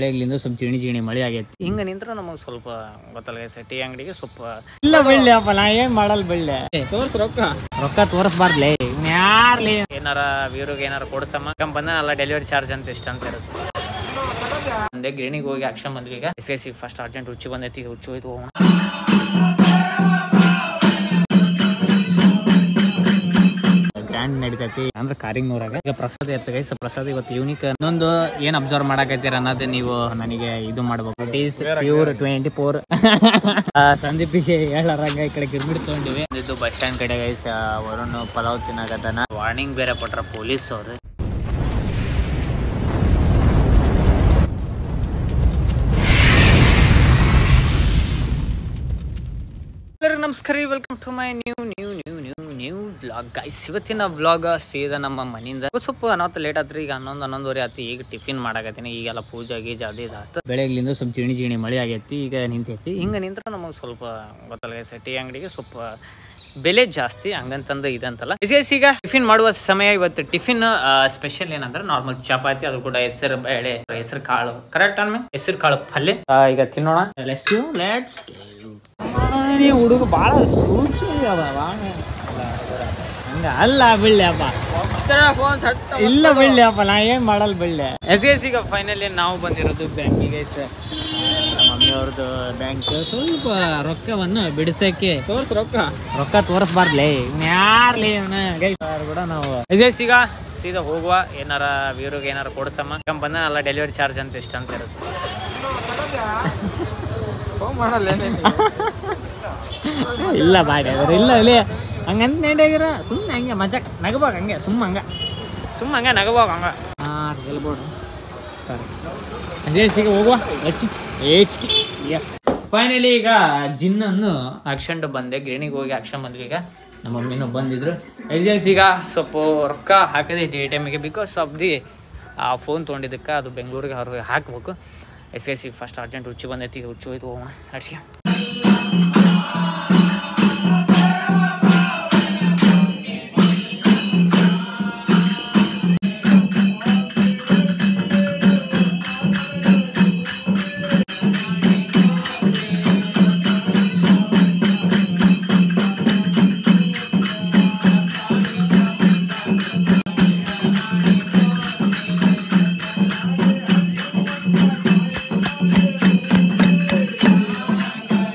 ಬೆಳಗ್ಲಿಂದ ಸ್ವಲ್ಪ ಜಿಣಿ ಮಳೆ ಆಗೈತಿ. ಹಿಂಗ ನಿಂತ್ರ ನಮಗ್ ಸ್ವಲ್ಪ ಗೊತ್ತಲ್ಲ ಗೈಸ್, ಟೀ ಅಂಗಡಿಗೆ ಸ್ವಲ್ಪ ಇಲ್ಲ ಬಳ್ಳಿ ಅಪ್ಪ, ನಾ ಏನ್ ಮಾಡಲ್ ಬಳ್ಳಿ ತೋರ್ಸ್ ರೊಕ್ಕ ತೋರಿಸ್ಬಾರ್ಲಿ. ಯಾರ್ಲಿ ಏನಾರ ವೀರಿಗೆ ಏನಾರ ಕೊಡ್ಸಮ್ಮ ಬಂದಲ್ಲ ಡೆಲಿವರಿ ಚಾರ್ಜ್ ಅಂತ ಇಷ್ಟ ಅಂತ ಇರುತ್ತೆ. ಒಂದೇ ಗಿರಣಿಗೆ ಹೋಗಿ ಅಕ್ಷ ಬಂದ್ವಿ. ಈಗ ಎಸ್ ಫಸ್ಟ್ ಅರ್ಜೆಂಟ್ ಹುಚ್ಚಿ ಬಂದೈತಿ. ಈಗ ಹುಚ್ಚು ಹೋಯ್ತು ಹೋಗೋಣ. ಗ್ರ್ಯಾಂಡ್ ನಡಿತೈತಿ ಅಂದ್ರೆ ಕಾರಿಂಗ್ನೂರಾಗ. ಈಗ ಪ್ರಸಾದ ಇರ್ತದೆ ಗೈಸ್. ಪ್ರಸಾದ ಇವತ್ತು ಯೂನಿಕ್. ಇನ್ನೊಂದು ಏನ್ ಅಬ್ಸರ್ವ್ ಮಾಡಕತ್ತೀರ ಅನ್ನೋದು ನೀವು ನನಗೆ ಇದು ಮಾಡ್ಬೇಕು. It is pure 24. ಸಂದೀಪಿಗೆ ಹೇಳಾರಂಗ ಈ ಕಡೆ ಗಿರ್ಮಿಡ್ ತಗೊಂಡಿವಿ. ಇದು ಬಸ್ ಸ್ಟ್ಯಾಂಡ್ ಕಡೆ ಗೈಸ್. ವರುಣ್ ಪಲಾವ್ ತಿನ್ನಾಗತ್ತಾನ. ವಾರ್ನಿಂಗ್ ಬೇರೆ ಕೊಟ್ರ ಪೊಲೀಸ್ ಅವ್ರು. ನಮಸ್ಕಾರ, welcome to my new vlog guys. ಇವತ್ತಿನ ವ್ಲಾಗ್ ಸೀದಾ ನಮ್ಮ ಮನೆಯಿಂದ ಸ್ವಲ್ಪ ಅನಾಥ ಲೇಟ್ ಆತ್ರಿ. ಈಗ 11:11 ಆಯ್ತು. ಈಗ ಟಿಫಿನ್ ಮಾಡಾಕತ್ತೀನಿ. ಈಗೆಲ್ಲ ಪೂಜೆ ಗೀಜ ಅದಾಯ್ತು. ಬೆಳಗ್ಲಿಂದ ಸ್ವಲ್ಪ ಜಿಣಿ ಮಳೆ ಆಗೈತಿ. ಈಗ ನಿಂತೈತಿ. ಹಿಂಗ ನಿಂತ್ರ ನಮಗ್ ಸ್ವಲ್ಪ ಗೊತ್ತಲ್ಲ ಗೈಸ್, ಟೀ ಅಂಗಡಿಗೆ ಸ್ವಲ್ಪ ಬೆಲೆ ಜಾಸ್ತಿ ಹಂಗಂತಂದ್ರೆ ಇದಂತಲ್ಲ. ಈಗ ಟಿಫಿನ್ ಮಾಡುವ ಸಮಯ. ಇವತ್ತು ಟಿಫಿನ್ ಸ್ಪೆಷಲ್ ಏನಂದ್ರೆ ನಾರ್ಮಲ್ ಚಪಾತಿ, ಅದು ಕೂಡ ಹೆಸರು ಬೇಳೆ, ಹೆಸರು ಕಾಳು, ಕರೆಕ್ಟ್ ಅನ್ಮೆ ಹೆಸರು ಕಾಳು ಪಲ್ಯ. ಈಗ ತಿನ್ನೋಣ. ಲೆಟ್ಸ್ ಹುಡುಗ ಬಾಳ ಸೂಕ್ಷ್ಮ ಹಂಗ ಅಲ್ಲ ಬಳ್ಳಿ ಅಪ್ಪ. ಇಲ್ಲ ಬಳ್ಳಿ ಅಪ್ಪ, ನಾ ಏನ್ ಮಾಡಲ್ ಬಳ್ಳಿ. ಈಗ ಫೈನಲಿ ನಾವು ಬಂದಿರೋದು ಬ್ಯಾಂಕಿಗೆ. ನಮ್ಮ ಮಮ್ಮಿಯವ್ರದ್ದು ಬ್ಯಾಂಕ್. ಸ್ವಲ್ಪ ರೊಕ್ಕವನ್ನು ಬಿಡಿಸಕ್ಕೆ ರೊಕ್ಕ ತೋರಿಸ್ಬಾರ್ಲಿ. ಯಾರ್ಲಿ ಕೂಡ ನಾವು ಈಗ ಸೀದಾ ಹೋಗುವ. ಏನಾರ ವೀರಿಗೆ ಏನಾರ ಕೊಡ್ಸಮ್ಮ ಬಂದಲ್ಲ ಡೆಲಿವರಿ ಚಾರ್ಜ್ ಅಂತ ಇಷ್ಟ ಅಂತ ಇರುತ್ತೆ. ಇಲ್ಲ ಬಾಡಿ ಅದ್ರ ಇಲ್ಲ ಇಲ್ಲಿ ಹಂಗಂತ ನೆಂಡಾಗಿರ ಸುಮ್ಮನೆ ಹಂಗೆ ಮಜಾಕ್ ನಗಬೋಗ ಹಂಗೆ ಸುಮ್ಮ ಹಂಗೆ ನಗಬೋಗ ಹಂಗ ಗೆಲ್ಬೋದು. ಸರಿ ಸಿಗ ಹೋಗುವ. ಫೈನಲಿ ಈಗ ಜಿನ್ನನ್ನು ಹಾಕ್ಸ್ಕೊಂಡು ಬಂದೆ. ಗಿರಣಿಗೆ ಹೋಗಿ ಹಾಕ್ಸ್ಕೊಂಡ್ ಬಂದ್ವಿ. ಈಗ ನಮ್ಮ ಮಮ್ಮಿನೂ ಬಂದಿದ್ರು. ಈಗ ಸ್ವಲ್ಪ ರೊಕ್ಕ ಹಾಕಿದೆ ATMಗೆ. ಬಿಕಾಸ್ ಆಫ್ ದಿ ಫೋನ್ ತೊಗೊಂಡಿದ್ದಕ್ಕೆ ಅದು ಬೆಂಗಳೂರಿಗೆ ಅವ್ರಿಗೆ ಹಾಕ್ಬೇಕು. ಎಸ್ ಫಸ್ಟ್ ಅರ್ಜೆಂಟ್ ಹುಚ್ಚಿ ಬಂದೈತಿ. ಈಗ ಹುಚ್ಚು ಹೋಯ್ತು ಹೋಗೋಣ ಅಡ್ಸಿಗೆ.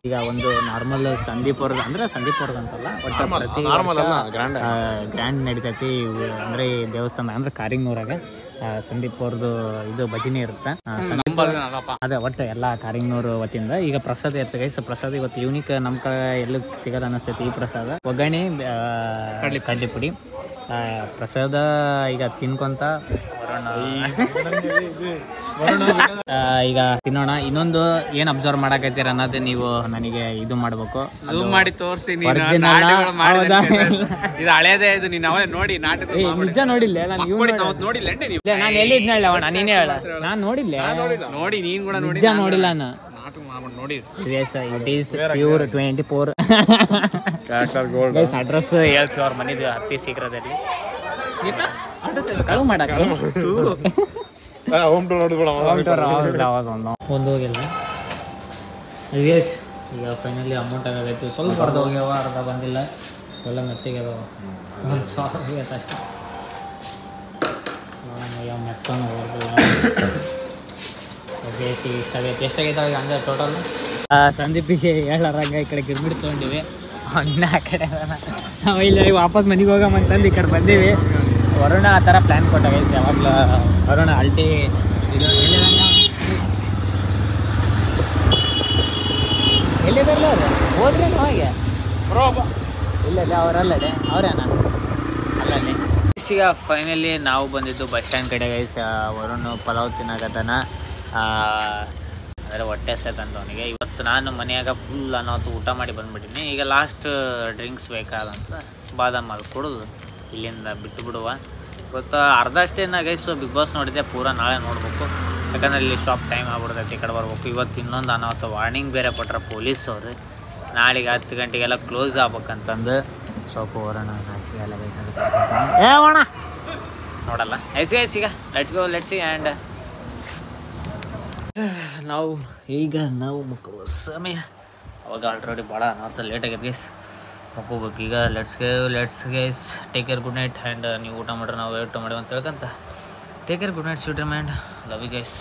ಈಗ ಒಂದು ನಾರ್ಮಲ್ ಸಂದೀಪ್ ಅವ್ರದ್ದು ಅಂತಲ್ಲ, ಒಟ್ಟು ಪ್ರತಿ ಗ್ರ್ಯಾಂಡ್ ನಡಿತೈತಿ. ಅಂದ್ರೆ ದೇವಸ್ಥಾನ ಅಂದ್ರೆ ಕಾರಿಂಗ್ನೂರಾಗ ಸಂದೀಪ್ ಅವ್ರದ್ದು ಇದು ಭಜನೆ ಇರುತ್ತೆ. ಅದೇ ಒಟ್ಟು ಎಲ್ಲ ಕಾರಿಂಗ್ನೂರು ವತಿಯಿಂದ. ಈಗ ಪ್ರಸಾದ ಇರ್ತದೆ. ಪ್ರಸಾದ ಇವತ್ತು ಯೂನಿಕ್. ನಮ್ಮ ಕಡೆ ಎಲ್ಲೂ ಸಿಗೋದು ಅನ್ನಿಸ್ತೈತಿ ಈ ಪ್ರಸಾದ. ಒಗ್ಗರಣೆ ಕಡ್ಲಿ ಪುಡಿ ಪ್ರಸಾದ. ಈಗ ತಿನ್ಕೊಂತ ಈಗ ತಿನ್ನೋಣ. ಇನ್ನೊಂದು ಏನ್ ಅಬ್ಸರ್ವ್ ಮಾಡಕತ್ತೀರ ಅನ್ನೋದು ನೀವು ನನಗೆ ಇದು ಮಾಡ್ಬೇಕು. ಮಾಡಿ ತೋರಿಸಿ. ಇದು ಹಳೇದೇ. ಇದು ನೀನ್ ಅವೇ ನೋಡಿ ನಾಟಕ ನಿಜ ನೋಡಿಲ್ಲ. ನೋಡಿಲ್ಲ ನಾನು ಎಲ್ಲಿದ್ನ ಹೇಳ ಅಣ್ಣ, ನೀನೇ ಹೇಳ. ನಾನ್ ನೋಡಿಲ್ಲ. ನೋಡಿ ನೀನ್ ಕೂಡ ನಿಜ ನೋಡಿಲ್ಲ ನಾನು. ನೋಡಿ ಇಟ್ ಈಸ್ ಪ್ಯೂರ್ 24. ಅಡ್ರೆಸ್ ಹೇಳ್ತೀವಿ ಅವ್ರ ಮನೆದು ಅತಿ ಶೀಘ್ರದಲ್ಲಿ. ಕಳು ಮಾಡಕ ಒಂದು ಹೋಗಿಲ್ಲ. ಈಗ ಫೈನಲಿ ಅಮೌಂಟ್ ಆಗೈತಿ. ಸ್ವಲ್ಪ ಅರ್ಧ ಹೋಗ್ಯಾವ, ಅರ್ಧ ಬಂದಿಲ್ಲ. ಎಲ್ಲ ಮೆತ್ತಿಗೆ ಅದಾವ. 1,000 ಆಗೈತೆ ಅಷ್ಟೇ. ಮೆತ್ತನು ಇಷ್ಟ ಆಗೈತಿ. ಎಷ್ಟಾಗೈತೆ ಹಂಗೆ ಟೋಟಲ್. ಸಂದೀಪಿಗೆ ಹೇಳಾರಂಗ ಈ ಕಡೆ ಗಿರ್ಮಿಡ್ ತೊಗೊಂಡಿವಿ. ಅಣ್ಣ ಆ ಕಡೆ ನಾವು ಇಲ್ಲಿ ವಾಪಸ್ ಮನೆಗೆ ಹೋಗಮ್ಮಂತಂದು ಈ ಕಡೆ ಬಂದೀವಿ. ವರುಣ ಆ ಥರ ಪ್ಲ್ಯಾನ್ ಕೊಟ್ಟಾಗೈತಿ. ಯಾವಾಗಲೂ ವರುಣ ಅಲ್ಟಿ ಇದು ಎಲ್ಲಿ ಬರಲ್ಲ ಅವ್ರು ಹೋದ್ರೆ ಹಾಗೆ ಇಲ್ಲ ಅವರಲ್ಲಡೆ ಅವರೇನಾ ಅಲ್ಲೇ. ಈಗ ಫೈನಲಿ ನಾವು ಬಂದಿದ್ದು ಬಸ್ ಸ್ಟ್ಯಾಂಡ್ ಕಡೆ ಗೈಸ್. ವರುಣ್ ಪಲಾವ್ ತಿನ್ನಾಗತ್ತಾನ. ಅಂದರೆ ಹೊಟ್ಟೆ ಸೇತಂತ ಅವನಿಗೆ. ಇವತ್ತು ನಾನು ಮನೆಯಾಗ ಫುಲ್ ಅನ್ನೋದು ಊಟ ಮಾಡಿ ಬಂದುಬಿಟ್ಟಿನಿ. ಈಗ ಲಾಸ್ಟ್ ಡ್ರಿಂಕ್ಸ್ ಬೇಕಾದಂತ ಬಾದಾಮ್ ಅದು ಕುಡಿದು ಇಲ್ಲಿಂದ ಬಿಟ್ಟು ಬಿಡುವ. ಇವತ್ತು ಅರ್ಧ ಅಷ್ಟೇನ ಗೈಸ್. ಬಿಗ್ ಬಾಸ್ ನೋಡಿದ್ದೆ, ಪೂರ ನಾಳೆ ನೋಡ್ಬೇಕು. ಯಾಕಂದ್ರೆ ಇಲ್ಲಿ ಶಾಪ್ ಟೈಮ್ ಆಗ್ಬಿಡ್ತೈತಿ. ಈ ಕಡೆ ಬರ್ಬೇಕು. ಇವತ್ತು ಇನ್ನೊಂದು ಅನಾಹುತ ವಾರ್ನಿಂಗ್ ಬೇರೆ ಕೊಟ್ರ ಪೊಲೀಸ್ ಅವರು. ನಾಳೆಗೆ 10 ಗಂಟೆಗೆಲ್ಲ ಕ್ಲೋಸ್ ಆಗ್ಬೇಕಂತಂದು ಸ್ವಲ್ಪ ವರೋಣ ನಾಚಿಗೆಲ್ಲ ಗೈಸ್ ಅಂತ ಹೇಳೋಣ. ನೋಡಲ್ಲ ಐಸಿ ಈಗ let's go let's see. And ನಾವು ಮಕ್ಕಳು ಸಮಯ ಅವಾಗ ಆಲ್ರೆಡಿ ಭಾಳ ನಾವು ಲೇಟ್ ಆಗೈತೆ ಗೈಸ್ ಮಕ್ಕೋಬೇಕು ಈಗ let's guys take care good night and ನೀವು ಊಟ ಮಾಡ್ರೆ ನಾವು ಊಟ ಮಾಡಿ ಅಂತ ಹೇಳ್ಕಂತ take care good night sweet mind love you guys.